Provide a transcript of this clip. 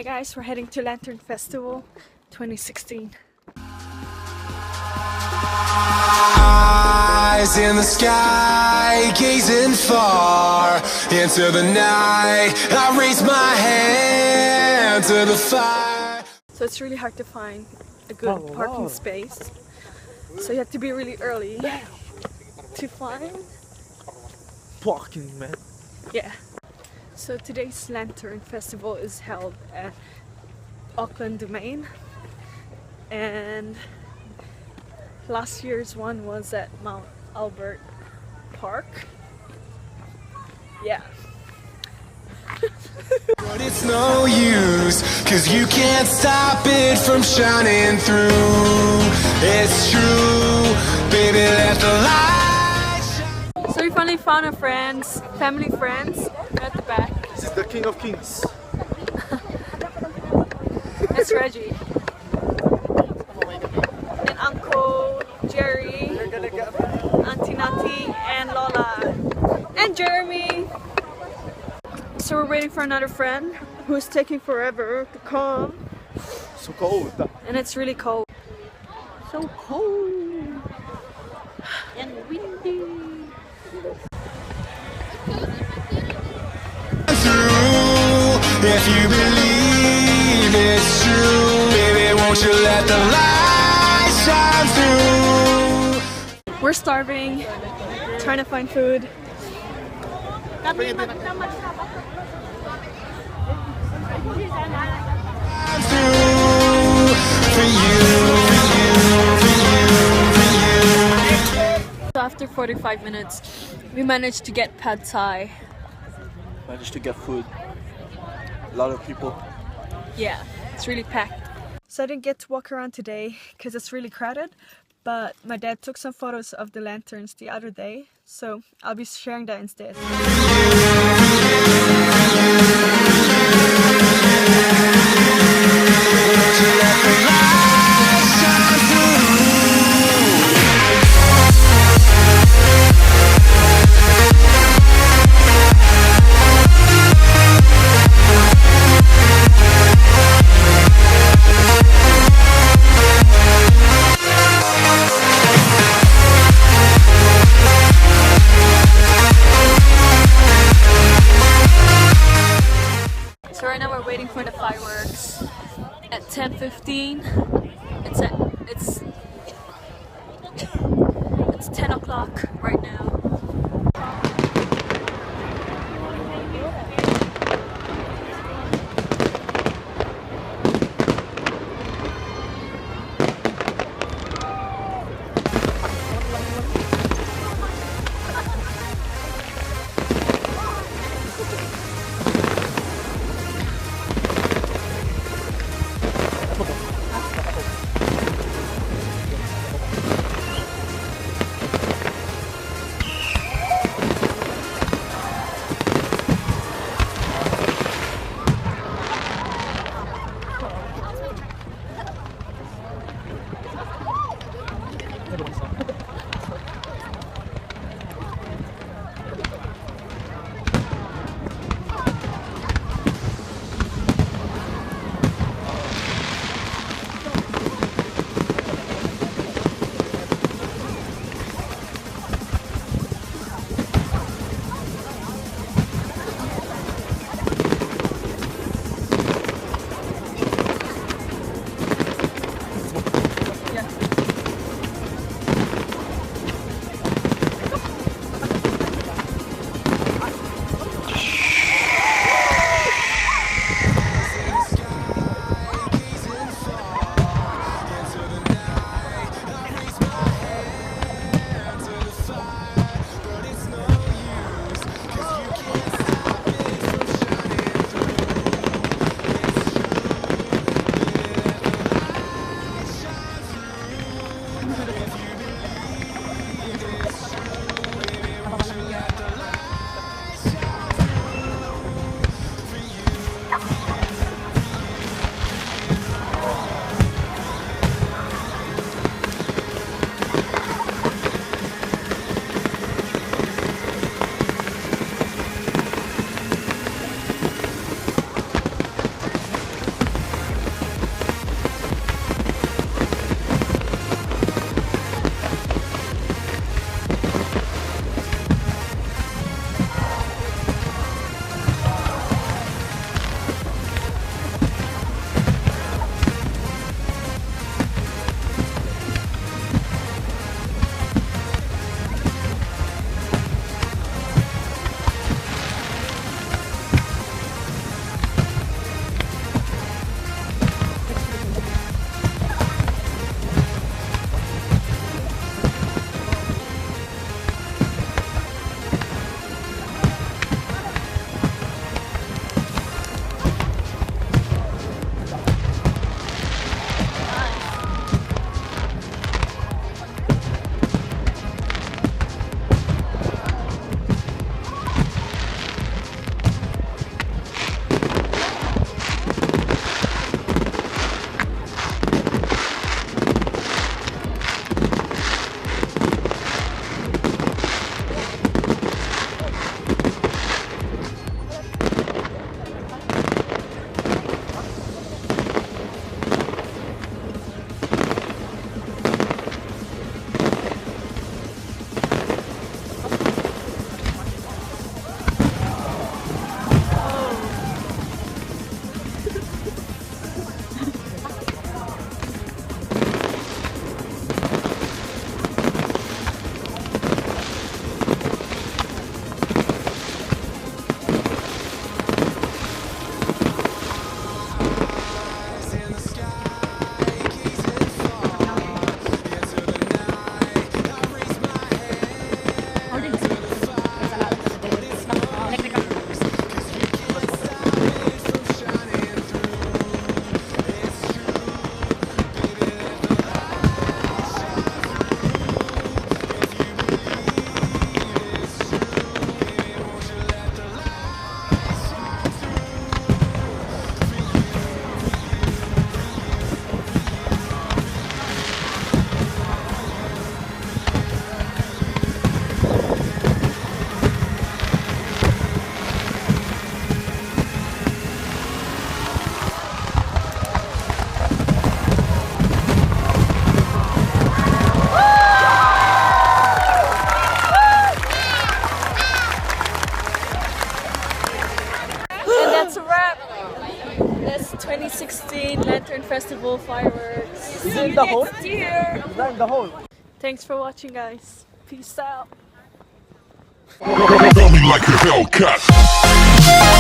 guys, we're heading to Lantern Festival 2016. Eyes in the sky, gazing far into the night. I raise my hand to the fire. So it's really hard to find a good parking space. So you have to be really early to find parking, man. Yeah. So today's Lantern Festival is held at Auckland Domain, and last year's one was at Mount Albert Park. Yeah. But it's no use, cause you can't stop it from shining through. It's true, baby, let the light shine. So we finally found our friends, family friends. We're at the back. This is the King of Kings. That's Reggie. And Uncle Jerry, Auntie Nati, and Lola, and Jeremy. So we're waiting for another friend who's taking forever to come. So cold. And it's really cold. So cold and windy. If you believe it's true, baby, won't you let the light shine through? We're starving, trying to find food. So after 45 minutes, we managed to get pad thai. Managed to get food. A lot of people. Yeah, it's really packed. So I didn't get to walk around today because it's really crowded, but my dad took some photos of the lanterns the other day, so I'll be sharing that instead. So right now we're waiting for the fireworks. incredible fireworks. Is it in the hole? Next year. Is that in the hole? Thanks for watching, guys. Peace out. Tell me like a Hellcat.